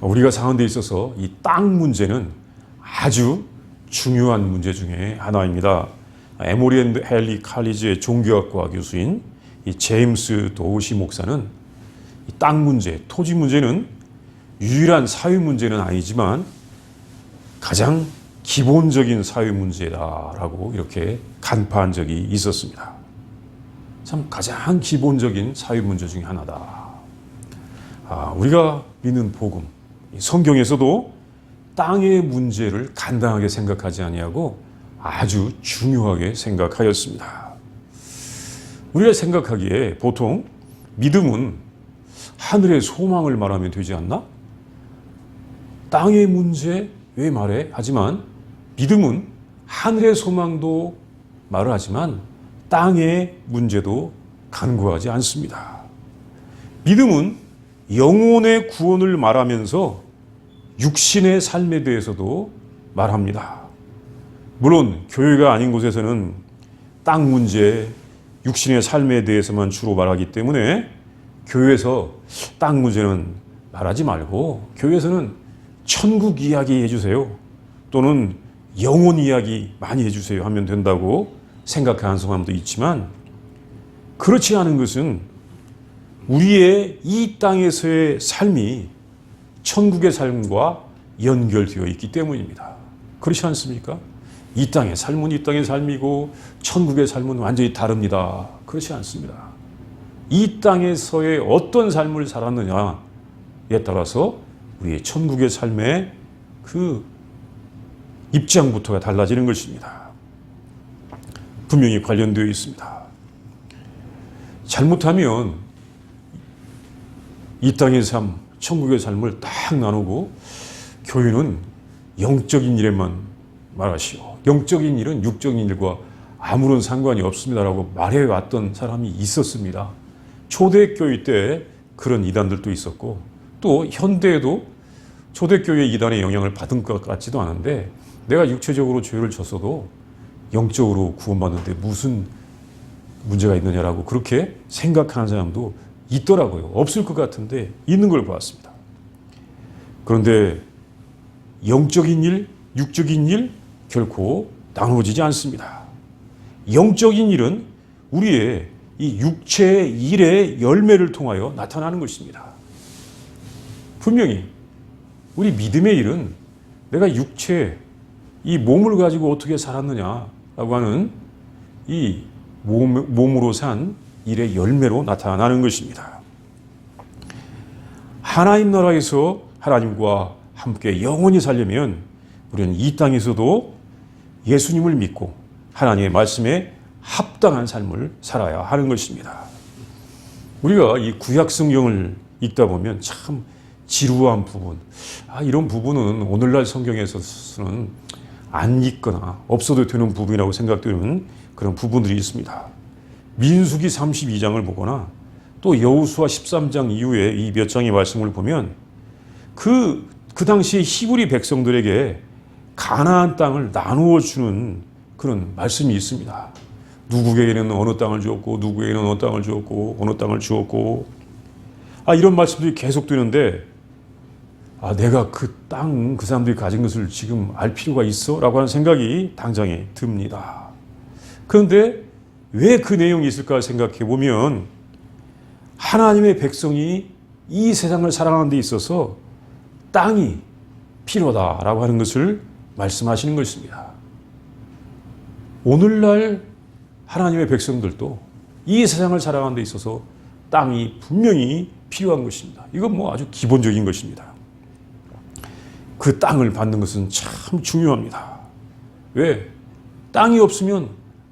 우리가 사는 데 있어서 이 땅 문제는 아주 중요한 문제 중에 하나입니다. 에모리 앤드 헨리 칼리지의 종교학과 교수인 이 제임스 도우시 목사는 이 땅 문제, 토지 문제는 유일한 사회 문제는 아니지만 가장 기본적인 사회 문제다라고 이렇게 간파한 적이 있었습니다. 참 가장 기본적인 사회 문제 중에 하나다. 우리가 믿는 복음, 성경에서도 땅의 문제를 간단하게 생각하지 아니하고 아주 중요하게 생각하였습니다. 우리가 생각하기에 보통 믿음은 하늘의 소망을 말하면 되지 않나? 땅의 문제 왜 말해? 하지만 믿음은 하늘의 소망도 말을 하지만 땅의 문제도 간구하지 않습니다. 믿음은 영혼의 구원을 말하면서 육신의 삶에 대해서도 말합니다. 물론 교회가 아닌 곳에서는 땅 문제, 육신의 삶에 대해서만 주로 말하기 때문에 교회에서 땅 문제는 말하지 말고 교회에서는 천국 이야기 해주세요. 또는 영혼 이야기 많이 해주세요 하면 된다고 생각하는 사람도 있지만 그렇지 않은 것은 우리의 이 땅에서의 삶이 천국의 삶과 연결되어 있기 때문입니다. 그렇지 않습니까? 이 땅의 삶은 이 땅의 삶이고 천국의 삶은 완전히 다릅니다. 그렇지 않습니다. 이 땅에서의 어떤 삶을 살았느냐에 따라서 우리의 천국의 삶의 그 입장부터가 달라지는 것입니다. 분명히 관련되어 있습니다. 잘못하면 이 땅의 삶, 천국의 삶을 딱 나누고 교회는 영적인 일에만 말하시오. 영적인 일은 육적인 일과 아무런 상관이 없습니다라고 말해왔던 사람이 있었습니다. 초대교회 때 그런 이단들도 있었고 또 현대에도 초대교회 이단의 영향을 받은 것 같지도 않은데 내가 육체적으로 죄를 졌어도 영적으로 구원받는데 무슨 문제가 있느냐라고 그렇게 생각하는 사람도 있더라고요. 없을 것 같은데 있는 걸 보았습니다. 그런데 영적인 일, 육적인 일 결코 나누어지지 않습니다. 영적인 일은 우리의 이 육체의 일의 열매를 통하여 나타나는 것입니다. 분명히 우리 믿음의 일은 내가 육체, 이 몸을 가지고 어떻게 살았느냐라고 하는 이 몸으로 산 일의 열매로 나타나는 것입니다. 하나님 나라에서 하나님과 함께 영원히 살려면 우리는 이 땅에서도 예수님을 믿고 하나님의 말씀에 합당한 삶을 살아야 하는 것입니다. 우리가 이 구약 성경을 읽다 보면 참 지루한 부분, 이런 부분은 오늘날 성경에서는 안 읽거나 없어도 되는 부분이라고 생각되는 그런 부분들이 있습니다. 민수기 32장을 보거나 또 여호수아 13장 이후에 이 몇 장의 말씀을 보면 그 당시에 히브리 백성들에게 가나안 땅을 나누어 주는 그런 말씀이 있습니다. 누구에게는 어느 땅을 주었고 누구에게는 어느 땅을 주었고 어느 땅을 주었고 이런 말씀들이 계속되는데 내가 그 땅, 그 사람들이 가진 것을 지금 알 필요가 있어? 라고 하는 생각이 당장에 듭니다. 그런데 왜 그 내용이 있을까 생각해 보면 하나님의 백성이 이 세상을 살아가는 데 있어서 땅이 필요하다라고 하는 것을 말씀하시는 것입니다. 오늘날 하나님의 백성들도 이 세상을 살아가는 데 있어서 땅이 분명히 필요한 것입니다. 이건 아주 기본적인 것입니다. 그 땅을 받는 것은 참 중요합니다. 왜? 땅이 없으면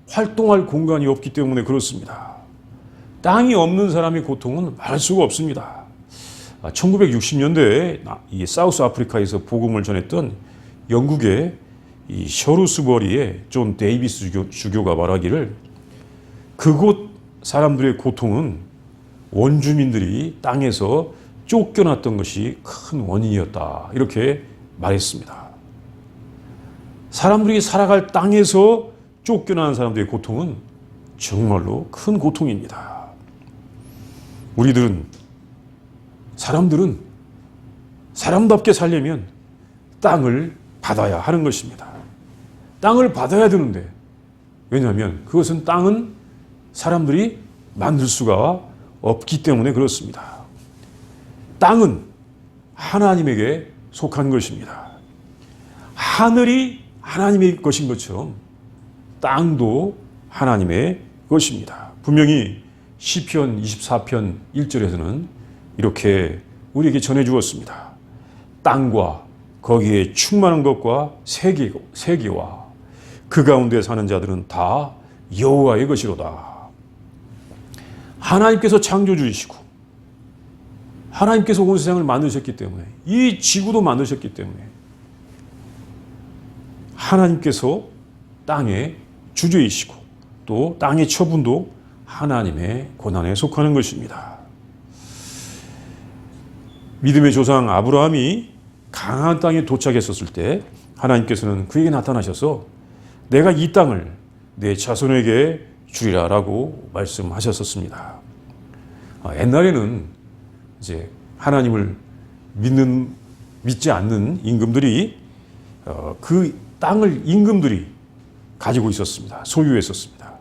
활동할 공간이 없기 때문에 그렇습니다. 땅이 없는 사람의 고통은 말할 수가 없습니다. 1960년대에 이 사우스 아프리카에서 복음을 전했던 영국의 이 셔루스버리의 존 데이비스 주교가 말하기를 그곳 사람들의 고통은 원주민들이 땅에서 쫓겨났던 것이 큰 원인이었다. 이렇게 말했습니다. 사람들이 살아갈 땅에서 쫓겨나는 사람들의 고통은 정말로 큰 고통입니다. 사람들은 사람답게 살려면 땅을 받아야 하는 것입니다. 땅을 받아야 되는데, 왜냐하면 그것은 땅은 사람들이 만들 수가 없기 때문에 그렇습니다. 땅은 하나님에게 속한 것입니다. 하늘이 하나님의 것인 것처럼 땅도 하나님의 것입니다. 분명히 시편 24편 1절에서는 이렇게 우리에게 전해주었습니다. 땅과 거기에 충만한 것과 세계와 그 가운데 사는 자들은 다 여호와의 것이로다. 하나님께서 창조주이시고 하나님께서 온 세상을 만드셨기 때문에, 이 지구도 만드셨기 때문에 하나님께서 땅의 주주이시고 또 땅의 처분도 하나님의 권한에 속하는 것입니다. 믿음의 조상 아브라함이 가나안 땅에 도착했었을 때 하나님께서는 그에게 나타나셔서 내가 이 땅을 내 자손에게 주리라 라고 말씀하셨었습니다. 옛날에는 이제 하나님을 믿지 않는 임금들이 그 땅을 임금들이 가지고 있었습니다. 소유했었습니다.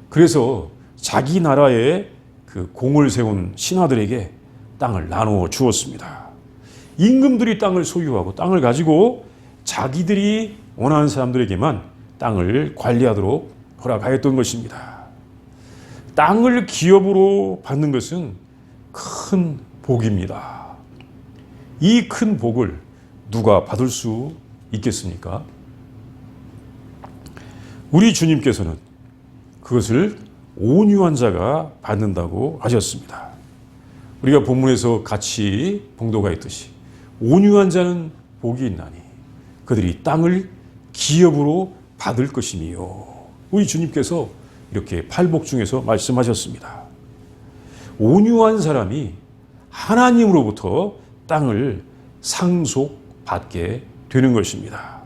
그래서 자기 나라에 그 공을 세운 신하들에게 땅을 나누어 주었습니다. 임금들이 땅을 소유하고 땅을 가지고 자기들이 원하는 사람들에게만 땅을 관리하도록 허락하였던 것입니다. 땅을 기업으로 받는 것은 큰 복입니다. 이 큰 복을 누가 받을 수 있겠습니까? 우리 주님께서는 그것을 온유한 자가 받는다고 하셨습니다. 우리가 본문에서 같이 봉도가 있듯이 온유한 자는 복이 있나니 그들이 땅을 기업으로 받을 것이며, 우리 주님께서 이렇게 팔복 중에서 말씀하셨습니다. 온유한 사람이 하나님으로부터 땅을 상속받게 되는 것입니다.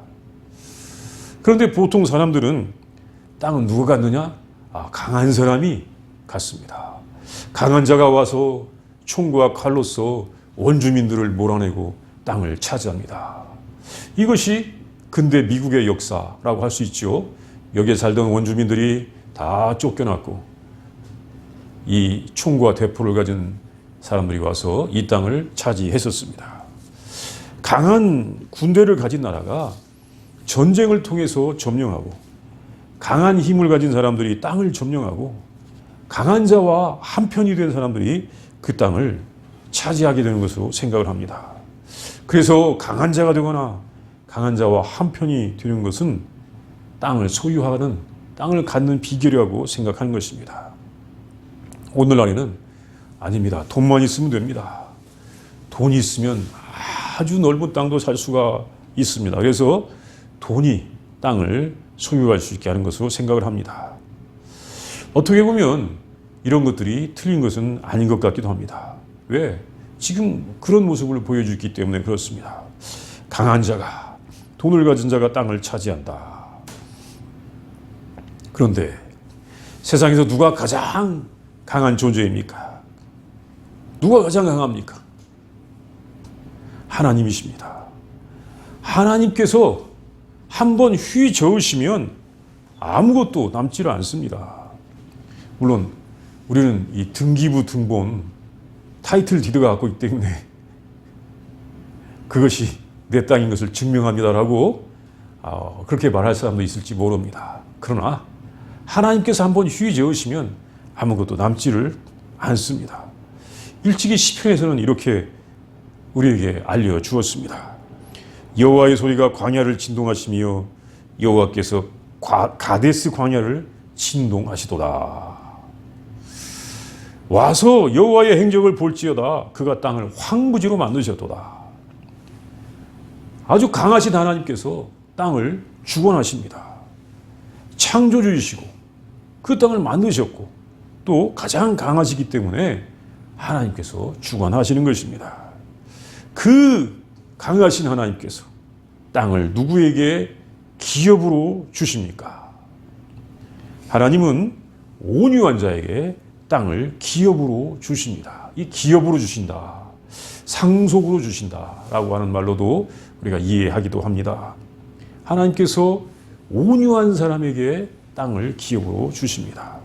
그런데 보통 사람들은 땅은 누가 갖느냐? 강한 사람이 갖습니다. 강한 자가 와서 총과 칼로서 원주민들을 몰아내고 땅을 차지합니다. 이것이 근대 미국의 역사라고 할 수 있죠. 여기에 살던 원주민들이 다 쫓겨났고 이 총과 대포를 가진 사람들이 와서 이 땅을 차지했었습니다. 강한 군대를 가진 나라가 전쟁을 통해서 점령하고, 강한 힘을 가진 사람들이 땅을 점령하고, 강한 자와 한편이 된 사람들이 그 땅을 차지하게 되는 것으로 생각을 합니다. 그래서 강한 자가 되거나 강한 자와 한편이 되는 것은 땅을 소유하는, 땅을 갖는 비결이라고 생각하는 것입니다. 오늘날에는 아닙니다. 돈만 있으면 됩니다. 돈이 있으면 아주 넓은 땅도 살 수가 있습니다. 그래서 돈이 땅을 소유할 수 있게 하는 것으로 생각을 합니다. 어떻게 보면 이런 것들이 틀린 것은 아닌 것 같기도 합니다. 왜? 지금 그런 모습을 보여주기 때문에 그렇습니다. 강한 자가, 돈을 가진 자가 땅을 차지한다. 그런데 세상에서 누가 가장 강한 존재입니까? 누가 가장 강합니까? 하나님이십니다. 하나님께서 한번 휘저으시면 아무것도 남지를 않습니다. 물론 우리는 이 등기부 등본 타이틀 디드가 갖고 있기 때문에 그것이 내 땅인 것을 증명합니다라고 그렇게 말할 사람도 있을지 모릅니다. 그러나 하나님께서 한번 휘저으시면 아무것도 남지를 않습니다. 일찍이 시편에서는 이렇게 우리에게 알려주었습니다. 여호와의 소리가 광야를 진동하시며 여호와께서 가데스 광야를 진동하시도다. 와서 여호와의 행적을 볼지어다. 그가 땅을 황무지로 만드셨도다. 아주 강하신 하나님께서 땅을 주관하십니다. 창조주이시고 그 땅을 만드셨고 또 가장 강하시기 때문에 하나님께서 주관하시는 것입니다. 그 강하신 하나님께서 땅을 누구에게 기업으로 주십니까? 하나님은 온유한 자에게 땅을 기업으로 주십니다. 이 기업으로 주신다. 상속으로 주신다라고 하는 말로도 우리가 이해하기도 합니다. 하나님께서 온유한 사람에게 땅을 기업으로 주십니다.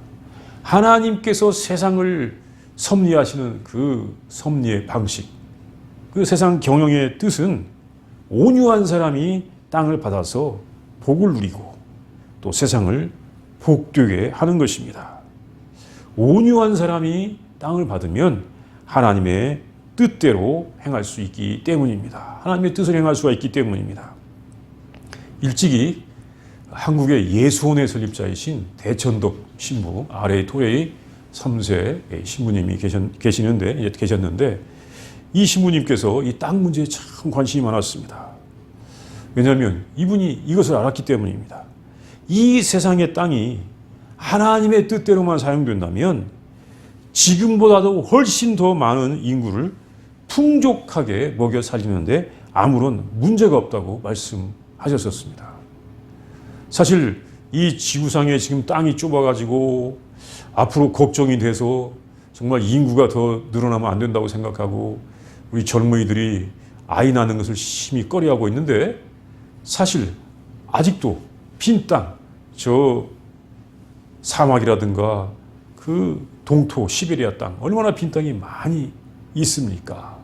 하나님께서 세상을 섭리하시는 그 섭리의 방식, 그 세상 경영의 뜻은 온유한 사람이 땅을 받아서 복을 누리고 또 세상을 복되게 하는 것입니다. 온유한 사람이 땅을 받으면 하나님의 뜻대로 행할 수 있기 때문입니다. 하나님의 뜻을 행할 수가 있기 때문입니다. 일찍이 한국의 예수원의 설립자이신 대천덕 신부 아래의 토레이 3세 신부님이 계셨는데 이 신부님께서 이 땅 문제에 참 관심이 많았습니다. 왜냐하면 이분이 이것을 알았기 때문입니다. 이 세상의 땅이 하나님의 뜻대로만 사용된다면 지금보다도 훨씬 더 많은 인구를 풍족하게 먹여 살리는데 아무런 문제가 없다고 말씀하셨었습니다. 사실 이 지구상에 지금 땅이 좁아가지고 앞으로 걱정이 돼서 정말 인구가 더 늘어나면 안 된다고 생각하고 우리 젊은이들이 아이 낳는 것을 심히 꺼려하고 있는데 사실 아직도 빈 땅, 저 사막이라든가 그 동토 시베리아 땅 얼마나 빈 땅이 많이 있습니까?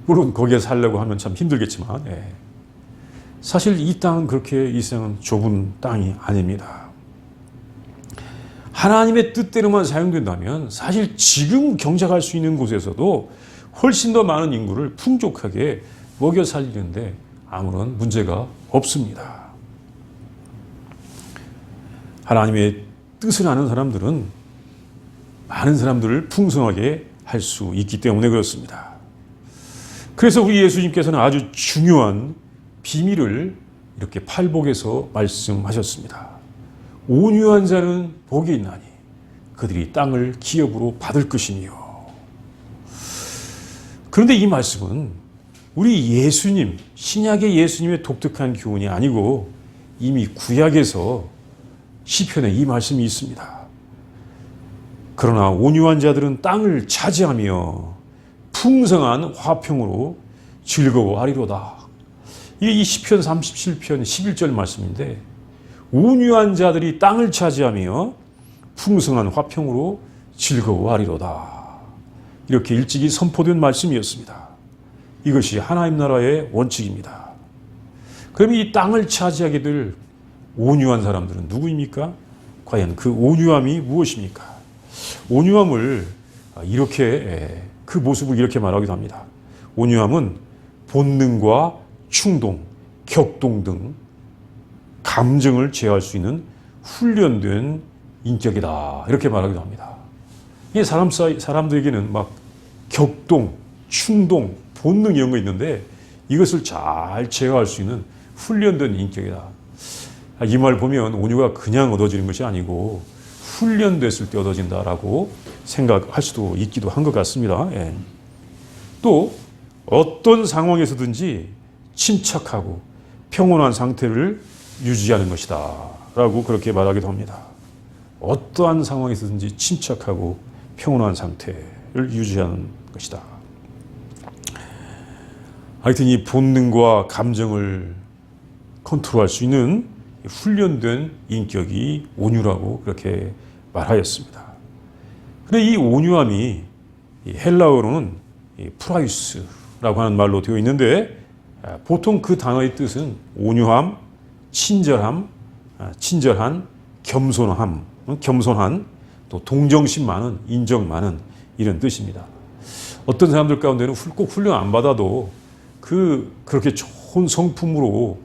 물론 거기에 살려고 하면 참 힘들겠지만 사실 이 땅은 그렇게 이 세상은 좁은 땅이 아닙니다. 하나님의 뜻대로만 사용된다면 사실 지금 경작할 수 있는 곳에서도 훨씬 더 많은 인구를 풍족하게 먹여 살리는데 아무런 문제가 없습니다. 하나님의 뜻을 아는 사람들은 많은 사람들을 풍성하게 할 수 있기 때문에 그렇습니다. 그래서 우리 예수님께서는 아주 중요한 비밀을 이렇게 팔복에서 말씀하셨습니다. 온유한 자는 복이 있나니 그들이 땅을 기업으로 받을 것이니요. 그런데 이 말씀은 우리 예수님, 신약의 예수님의 독특한 교훈이 아니고 이미 구약에서 시편에 이 말씀이 있습니다. 그러나 온유한 자들은 땅을 차지하며 풍성한 화평으로 즐거워하리로다. 이 시편 37편 11절 말씀인데 온유한 자들이 땅을 차지하며 풍성한 화평으로 즐거워하리로다. 이렇게 일찍이 선포된 말씀이었습니다. 이것이 하나님 나라의 원칙입니다. 그럼 이 땅을 차지하게 될 온유한 사람들은 누구입니까? 과연 그 온유함이 무엇입니까? 온유함을 이렇게 그 모습을 이렇게 말하기도 합니다. 온유함은 본능과 충동, 격동 등 감정을 제어할 수 있는 훈련된 인격이다. 이렇게 말하기도 합니다. 이게 사람들에게는 막 격동, 충동, 본능 이런 거 있는데 이것을 잘 제어할 수 있는 훈련된 인격이다. 이 말 보면 온유가 그냥 얻어지는 것이 아니고 훈련됐을 때 얻어진다라고 생각할 수도 있기도 한 것 같습니다. 또 어떤 상황에서든지 침착하고 평온한 상태를 유지하는 것이다 라고 그렇게 말하기도 합니다. 어떠한 상황에서든지 침착하고 평온한 상태를 유지하는 것이다. 하여튼 이 본능과 감정을 컨트롤할 수 있는 훈련된 인격이 온유라고 그렇게 말하였습니다. 그런데 이 온유함이 헬라어로는 프라이스라고 하는 말로 되어 있는데 보통 그 단어의 뜻은 온유함, 친절함, 친절한, 겸손한, 또 동정심 많은, 인정 많은 이런 뜻입니다. 어떤 사람들 가운데는 꼭 훈련 안 받아도 그렇게 좋은 성품으로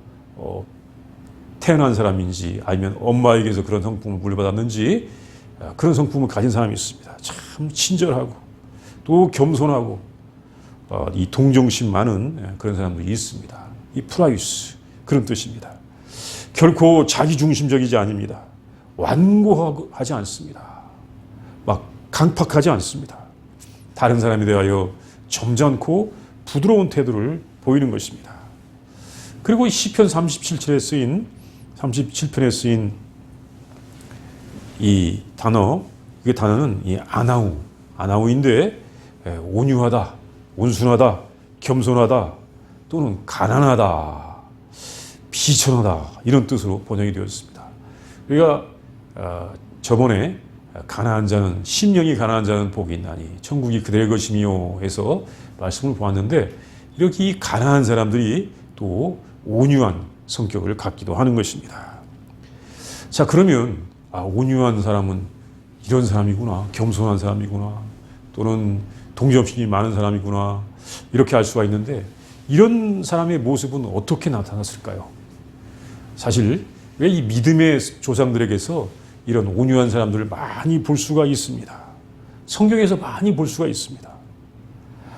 태어난 사람인지 아니면 엄마에게서 그런 성품을 물려받았는지 그런 성품을 가진 사람이 있습니다. 참 친절하고 또 겸손하고 이 동정심 많은 그런 사람들이 있습니다. 이 프라이스 그런 뜻입니다. 결코 자기중심적이지 아닙니다. 완고하지 않습니다. 막 강팍하지 않습니다. 다른 사람에 대하여 점잖고 부드러운 태도를 보이는 것입니다. 그리고 이 시편 37편에 쓰인 이 단어, 이 단어는 이 아나우인데 온유하다, 온순하다, 겸손하다, 또는 가난하다, 비천하다 이런 뜻으로 번역이 되었습니다. 우리가 저번에 가난한 자는 심령이 가난한 자는 복이 있나니 천국이 그들의 것이며 해서 말씀을 보았는데 이렇게 이 가난한 사람들이 또 온유한 성격을 갖기도 하는 것입니다. 자, 그러면 온유한 사람은 이런 사람이구나, 겸손한 사람이구나, 또는 동정심이 많은 사람이구나 이렇게 알 수가 있는데 이런 사람의 모습은 어떻게 나타났을까요? 사실 왜 이 믿음의 조상들에게서 이런 온유한 사람들을 많이 볼 수가 있습니다. 성경에서 많이 볼 수가 있습니다.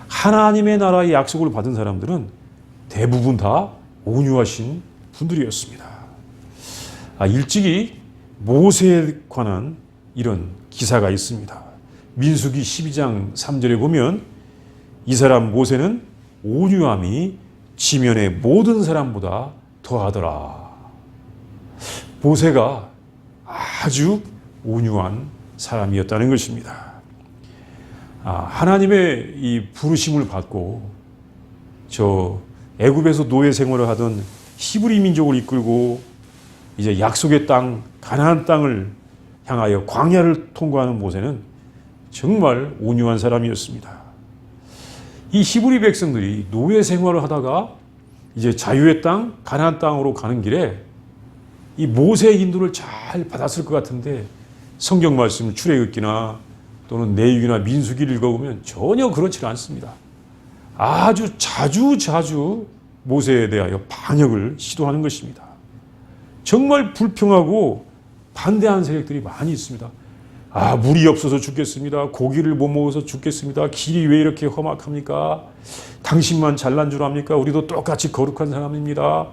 하나님의 나라의 약속을 받은 사람들은 대부분 다 온유하신 분들이었습니다. 일찍이 모세에 관한 이런 기사가 있습니다. 민수기 12장 3절에 보면 이 사람 모세는 온유함이 지면의 모든 사람보다 더하더라. 모세가 아주 온유한 사람이었다는 것입니다. 하나님의 이 부르심을 받고 저 애굽에서 노예 생활을 하던 히브리 민족을 이끌고 이제 약속의 땅, 가나안 땅을 향하여 광야를 통과하는 모세는 정말 온유한 사람이었습니다. 이 히브리 백성들이 노예 생활을 하다가 이제 자유의 땅, 가나안 땅으로 가는 길에 이 모세의 인도를 잘 받았을 것 같은데 성경 말씀 출애굽기나 또는 레위기나 민수기를 읽어보면 전혀 그렇지 않습니다. 아주 자주 모세에 대하여 반역을 시도하는 것입니다. 정말 불평하고 반대하는 세력들이 많이 있습니다. 물이 없어서 죽겠습니다. 고기를 못 먹어서 죽겠습니다. 길이 왜 이렇게 험악합니까? 당신만 잘난 줄 압니까? 우리도 똑같이 거룩한 사람입니다.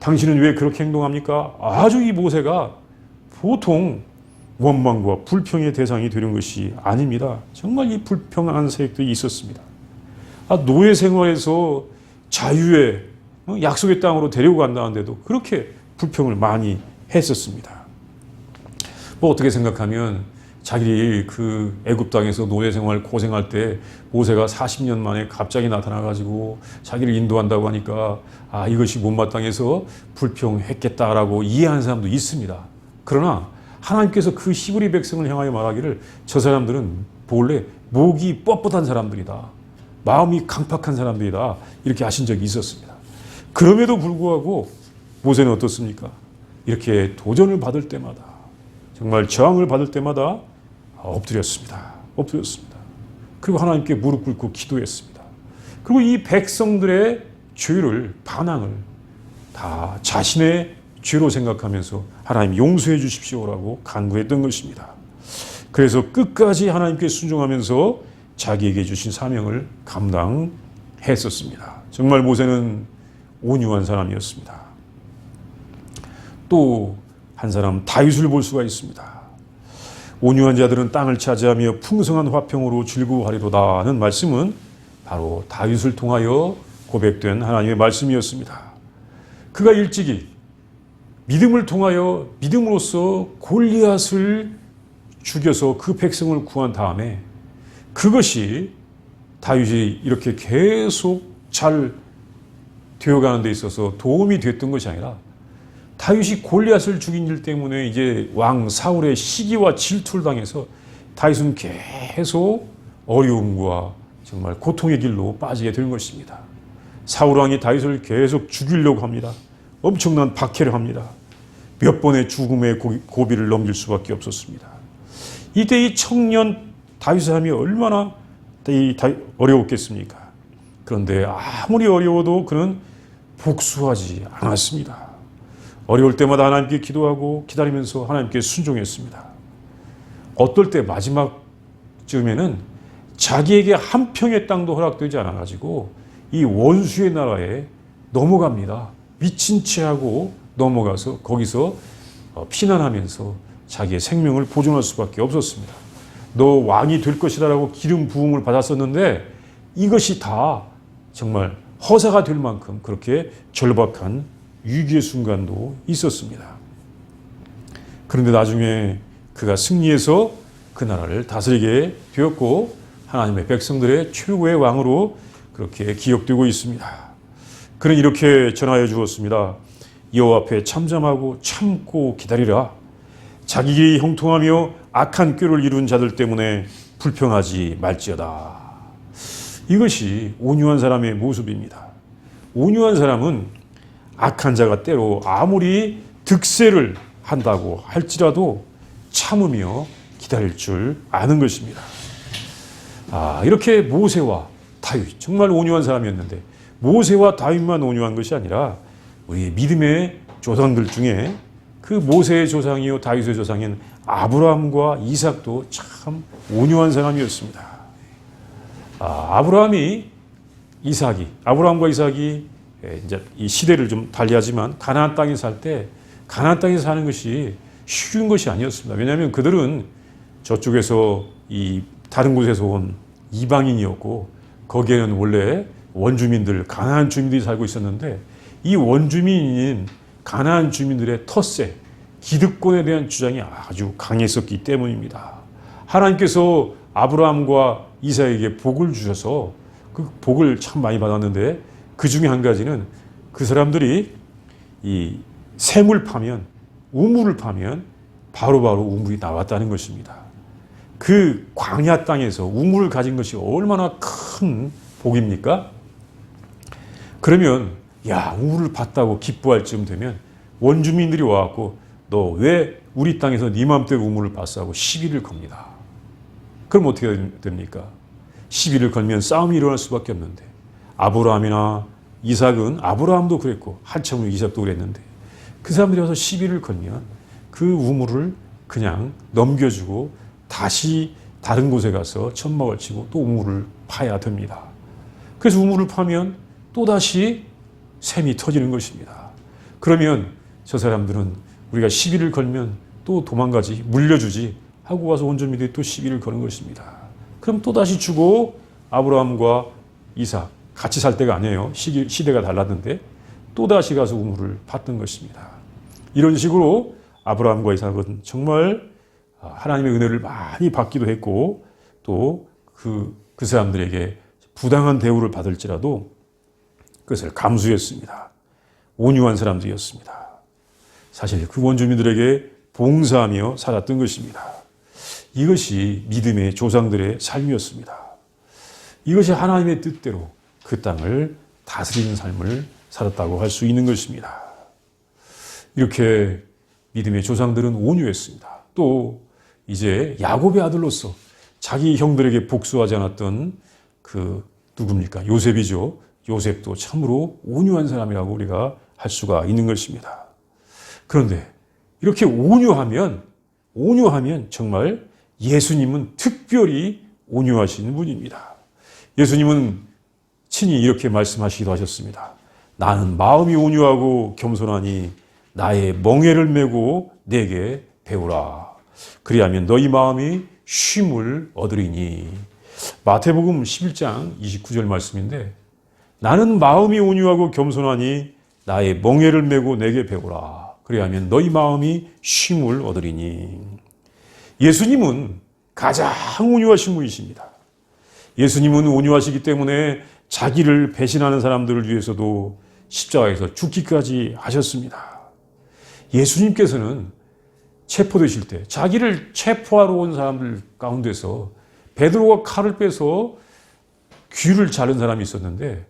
당신은 왜 그렇게 행동합니까? 아주 이 모세가 보통 원망과 불평의 대상이 되는 것이 아닙니다. 정말 이 불평한 세력들이 있었습니다. 노예 생활에서 자유의 약속의 땅으로 데리고 간다는데도 그렇게 불평을 많이 했었습니다. 어떻게 생각하면 자기 그 애굽 땅에서 노예 생활 고생할 때 모세가 40년 만에 갑자기 나타나가지고 자기를 인도한다고 하니까 이것이 못마땅해서 불평했겠다라고 이해하는 사람도 있습니다. 그러나 하나님께서 그 히브리 백성을 향하여 말하기를 저 사람들은 본래 목이 뻣뻣한 사람들이다. 마음이 강팍한 사람들이다. 이렇게 하신 적이 있었습니다. 그럼에도 불구하고 모세는 어떻습니까? 이렇게 도전을 받을 때마다 정말 저항을 받을 때마다 엎드렸습니다. 그리고 하나님께 무릎 꿇고 기도했습니다. 그리고 이 백성들의 죄를, 반항을 다 자신의 죄로 생각하면서 하나님 용서해 주십시오라고 간구했던 것입니다. 그래서 끝까지 하나님께 순종하면서 자기에게 주신 사명을 감당했었습니다. 정말 모세는 온유한 사람이었습니다. 또 한 사람 다윗을 볼 수가 있습니다. 온유한 자들은 땅을 차지하며 풍성한 화평으로 즐거워하리로다 하는 말씀은 바로 다윗을 통하여 고백된 하나님의 말씀이었습니다. 그가 일찍이 믿음을 통하여 믿음으로써 골리앗을 죽여서 그 백성을 구한 다음에 그것이 다윗이 이렇게 계속 잘 되어가는 데 있어서 도움이 됐던 것이 아니라 다윗이 골리앗을 죽인 일 때문에 이제 왕 사울의 시기와 질투를 당해서 다윗은 계속 어려움과 정말 고통의 길로 빠지게 된 것입니다. 사울 왕이 다윗을 계속 죽이려고 합니다. 엄청난 박해를 합니다. 몇 번의 죽음의 고비를 넘길 수밖에 없었습니다. 이때 이 청년 다윗 사람이 얼마나 어려웠겠습니까? 그런데 아무리 어려워도 그는 복수하지 않았습니다. 어려울 때마다 하나님께 기도하고 기다리면서 하나님께 순종했습니다. 어떨 때 마지막쯤에는 자기에게 한 평의 땅도 허락되지 않아가지고 이 원수의 나라에 넘어갑니다. 미친 채 하고 넘어가서 거기서 피난하면서 자기의 생명을 보존할 수밖에 없었습니다. 너 왕이 될 것이다라고 기름 부음을 받았었는데 이것이 다 정말 허사가 될 만큼 그렇게 절박한 위기의 순간도 있었습니다. 그런데 나중에 그가 승리해서 그 나라를 다스리게 되었고 하나님의 백성들의 최고의 왕으로 그렇게 기억되고 있습니다. 그는 이렇게 전하여 주었습니다. 여호와 앞에 참잠하고 참고 기다리라. 자기 길이 형통하며 악한 꾀를 이룬 자들 때문에 불평하지 말지어다. 이것이 온유한 사람의 모습입니다. 온유한 사람은 악한 자가 때로 아무리 득세를 한다고 할지라도 참으며 기다릴 줄 아는 것입니다. 이렇게 모세와 다윗, 정말 온유한 사람이었는데 모세와 다윗만 온유한 것이 아니라 우리 믿음의 조상들 중에 그 모세의 조상이요 다윗의 조상인 아브라함과 이삭도 참 온유한 사람이었습니다. 아브라함과 이삭이 이제 이 시대를 좀 달리하지만 가나안 땅에 살 때 가나안 땅에 사는 것이 쉬운 것이 아니었습니다. 왜냐하면 그들은 저쪽에서 이 다른 곳에서 온 이방인이었고 거기에는 원래 원주민들, 가나안 주민들이 살고 있었는데 이 원주민인 가나안 주민들의 텃세, 기득권에 대한 주장이 아주 강했었기 때문입니다. 하나님께서 아브라함과 이삭에게 복을 주셔서 그 복을 참 많이 받았는데 그 중에 한 가지는 그 사람들이 이 샘을 파면, 우물을 파면 바로바로 우물이 나왔다는 것입니다. 그 광야 땅에서 우물을 가진 것이 얼마나 큰 복입니까? 그러면 우물을 봤다고 기뻐할 쯤 되면 원주민들이 와갖고 너 왜 우리 땅에서 네 맘대로 우물을 봤어 하고 시비를 겁니다. 그럼 어떻게 됩니까? 시비를 걸면 싸움이 일어날 수밖에 없는데 아브라함이나 이삭은 아브라함도 그랬고 한참 후 이삭도 그랬는데 그 사람들이 와서 시비를 걸면 그 우물을 그냥 넘겨주고 다시 다른 곳에 가서 천막을 치고 또 우물을 파야 됩니다. 그래서 우물을 파면 또다시 샘이 터지는 것입니다. 그러면 저 사람들은 우리가 시비를 걸면 또 도망가지, 물려주지 하고 와서 원주민들이 또 시비를 거는 것입니다. 그럼 또다시 주고 아브라함과 이삭 같이 살 때가 아니에요. 시대가 달랐는데 또다시 가서 우물을 팠던 것입니다. 이런 식으로 아브라함과 이삭은 정말 하나님의 은혜를 많이 받기도 했고 또 그 사람들에게 부당한 대우를 받을지라도 그것을 감수했습니다. 온유한 사람들이었습니다. 사실 그 원주민들에게 봉사하며 살았던 것입니다. 이것이 믿음의 조상들의 삶이었습니다. 이것이 하나님의 뜻대로 그 땅을 다스리는 삶을 살았다고 할 수 있는 것입니다. 이렇게 믿음의 조상들은 온유했습니다. 또 이제 야곱의 아들로서 자기 형들에게 복수하지 않았던 그 누굽니까? 요셉이죠. 요셉도 참으로 온유한 사람이라고 우리가 할 수가 있는 것입니다. 그런데 이렇게 온유하면 정말 예수님은 특별히 온유하신 분입니다. 예수님은 친히 이렇게 말씀하시기도 하셨습니다. 나는 마음이 온유하고 겸손하니 나의 멍에를 메고 내게 배우라. 그리하면 너희 마음이 쉼을 얻으리니. 마태복음 11장 29절 말씀인데 나는 마음이 온유하고 겸손하니 나의 멍에를 메고 내게 배우라. 그리하면 너희 마음이 쉼을 얻으리니. 예수님은 가장 온유하신 분이십니다. 예수님은 온유하시기 때문에 자기를 배신하는 사람들을 위해서도 십자가에서 죽기까지 하셨습니다. 예수님께서는 체포되실 때 자기를 체포하러 온 사람들 가운데서 베드로가 칼을 빼서 귀를 자른 사람이 있었는데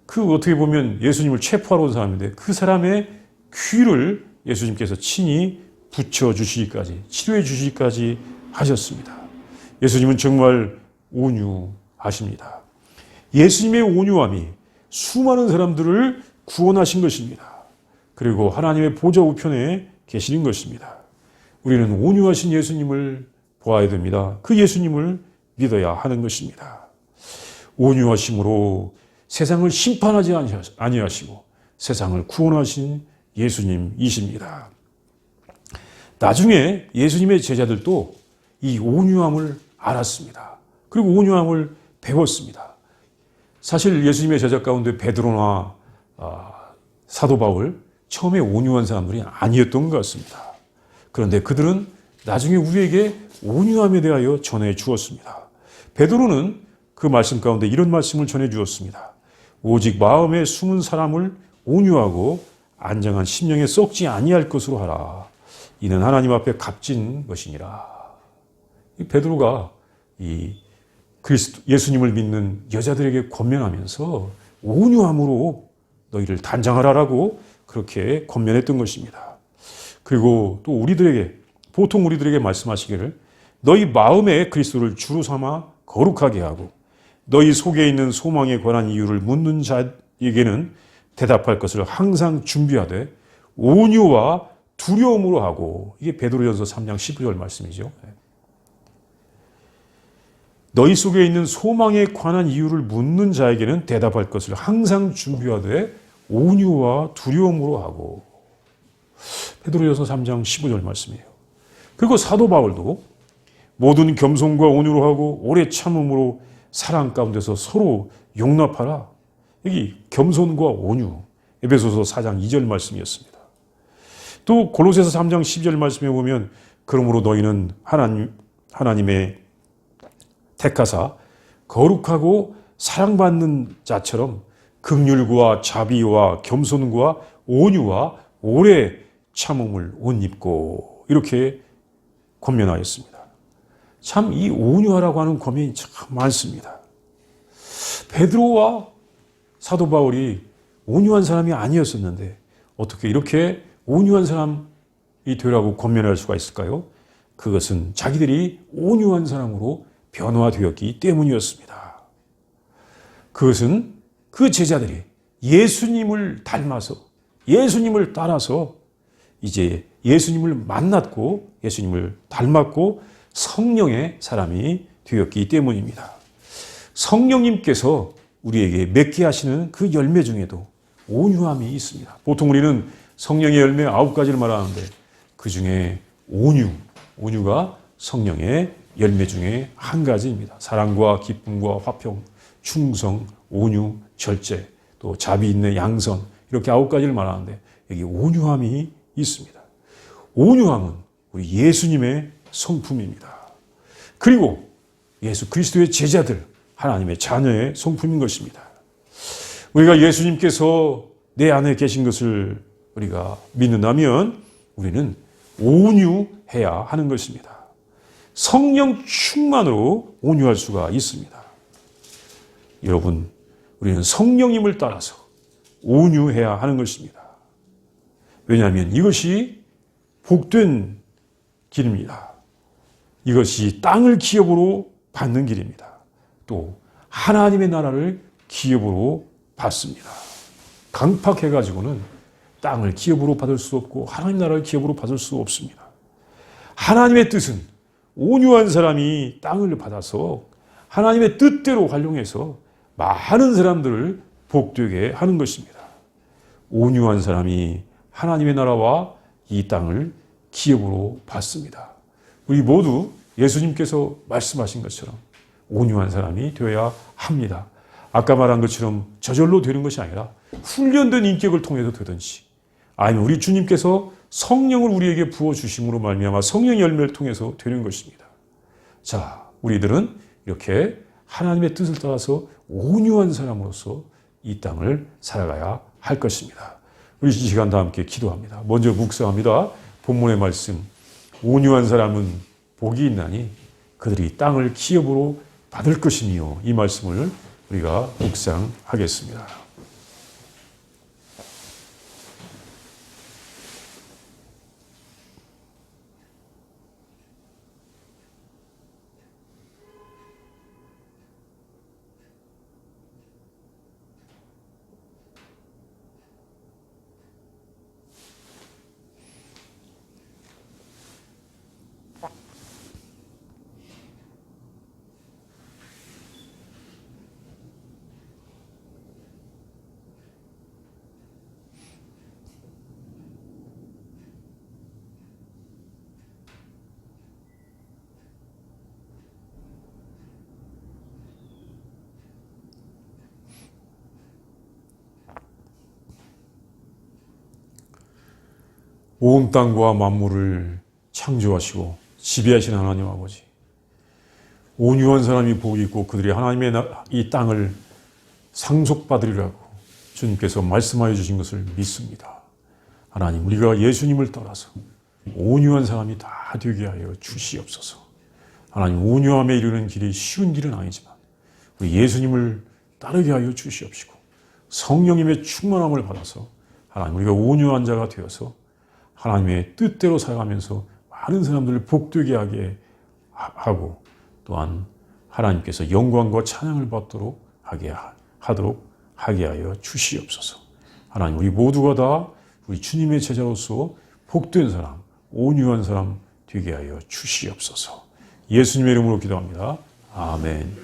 그 어떻게 보면 예수님을 체포하러 온 사람인데 그 사람의 귀를 예수님께서 친히 붙여주시기까지 치료해 주시기까지 하셨습니다. 예수님은 정말 온유하십니다. 예수님의 온유함이 수많은 사람들을 구원하신 것입니다. 그리고 하나님의 보좌 우편에 계시는 것입니다. 우리는 온유하신 예수님을 보아야 됩니다. 그 예수님을 믿어야 하는 것입니다. 온유하심으로 세상을 심판하지 아니하시고 세상을 구원하신 예수님이십니다. 나중에 예수님의 제자들도 이 온유함을 알았습니다. 그리고 온유함을 배웠습니다. 사실 예수님의 제자 가운데 베드로나 사도 바울 처음에 온유한 사람들이 아니었던 것 같습니다. 그런데 그들은 나중에 우리에게 온유함에 대하여 전해 주었습니다. 베드로는 그 말씀 가운데 이런 말씀을 전해 주었습니다. 오직 마음에 숨은 사람을 온유하고 안정한 심령에 썩지 아니할 것으로 하라. 이는 하나님 앞에 값진 것이니라. 이 베드로가 이 예수님을 믿는 여자들에게 권면하면서 온유함으로 너희를 단장하라라고 그렇게 권면했던 것입니다. 그리고 또 보통 우리들에게 말씀하시기를 너희 마음에 그리스도를 주로 삼아 거룩하게 하고 너희 속에 있는 소망에 관한 이유를 묻는 자에게는 대답할 것을 항상 준비하되 온유와 두려움으로 하고, 이게 베드로전서 3장 12절 말씀이죠. 너희 속에 있는 소망에 관한 이유를 묻는 자에게는 대답할 것을 항상 준비하되 온유와 두려움으로 하고. 베드로전서 3장 15절 말씀이에요. 그리고 사도 바울도 모든 겸손과 온유로 하고 오래 참음으로 사랑 가운데서 서로 용납하라. 여기 겸손과 온유, 에베소서 4장 2절 말씀이었습니다. 또 골로새서 3장 12절 말씀에 보면 그러므로 너희는 하나님의 택하사 거룩하고 사랑받는 자처럼 긍휼과 자비와 겸손과 온유와 오래 참음을 옷 입고, 이렇게 권면하였습니다. 참 이 온유하라고 하는 권면이 참 많습니다. 베드로와 사도 바울이 온유한 사람이 아니었었는데 어떻게 이렇게 온유한 사람이 되라고 권면할 수가 있을까요? 그것은 자기들이 온유한 사람으로 변화되었기 때문이었습니다. 그것은 그 제자들이 예수님을 닮아서, 예수님을 따라서 이제 예수님을 만났고 예수님을 닮았고 성령의 사람이 되었기 때문입니다. 성령님께서 우리에게 맺게 하시는 그 열매 중에도 온유함이 있습니다. 보통 우리는 성령의 열매 9가지를 말하는데 그 중에 온유가 성령의 열매 중에 한 가지입니다. 사랑과 기쁨과 화평, 충성, 온유, 절제, 또 자비 있는 양선, 이렇게 9가지를 말하는데 여기 온유함이 있습니다. 온유함은 우리 예수님의 성품입니다. 그리고 예수 그리스도의 제자들, 하나님의 자녀의 성품인 것입니다. 우리가 예수님께서 내 안에 계신 것을 우리가 믿는다면 우리는 온유해야 하는 것입니다. 성령 충만으로 온유할 수가 있습니다. 여러분, 우리는 성령님을 따라서 온유해야 하는 것입니다. 왜냐하면 이것이 복된 길입니다. 이것이 땅을 기업으로 받는 길입니다. 또 하나님의 나라를 기업으로 받습니다. 강팍해가지고는 땅을 기업으로 받을 수 없고 하나님 나라를 기업으로 받을 수 없습니다. 하나님의 뜻은 온유한 사람이 땅을 받아서 하나님의 뜻대로 활용해서 많은 사람들을 복되게 하는 것입니다. 온유한 사람이 하나님의 나라와 이 땅을 기업으로 받습니다. 우리 모두 예수님께서 말씀하신 것처럼 온유한 사람이 되어야 합니다. 아까 말한 것처럼 저절로 되는 것이 아니라 훈련된 인격을 통해서 되든지, 아니면 우리 주님께서 성령을 우리에게 부어주심으로 말미암아 성령의 열매를 통해서 되는 것입니다. 자, 우리들은 이렇게 하나님의 뜻을 따라서 온유한 사람으로서 이 땅을 살아가야 할 것입니다. 우리 이 시간 다 함께 기도합니다. 먼저 묵상합니다. 본문의 말씀, 온유한 사람은 복이 있나니 그들이 땅을 기업으로 받을 것이니요. 이 말씀을 우리가 묵상하겠습니다. 온 땅과 만물을 창조하시고 지배하시는 하나님 아버지, 온유한 사람이 복이 있고 그들이 하나님의 이 땅을 상속받으리라고 주님께서 말씀하여 주신 것을 믿습니다. 하나님, 우리가 예수님을 따라서 온유한 사람이 다 되게 하여 주시옵소서. 하나님, 온유함에 이르는 길이 쉬운 길은 아니지만 우리 예수님을 따르게 하여 주시옵시고 성령님의 충만함을 받아서 하나님, 우리가 온유한 자가 되어서 하나님의 뜻대로 살아가면서 많은 사람들을 복되게 하게 하고 또한 하나님께서 영광과 찬양을 받도록 하도록 하게 하여 주시옵소서. 하나님, 우리 모두가 다 우리 주님의 제자로서 복된 사람, 온유한 사람 되게 하여 주시옵소서. 예수님의 이름으로 기도합니다. 아멘.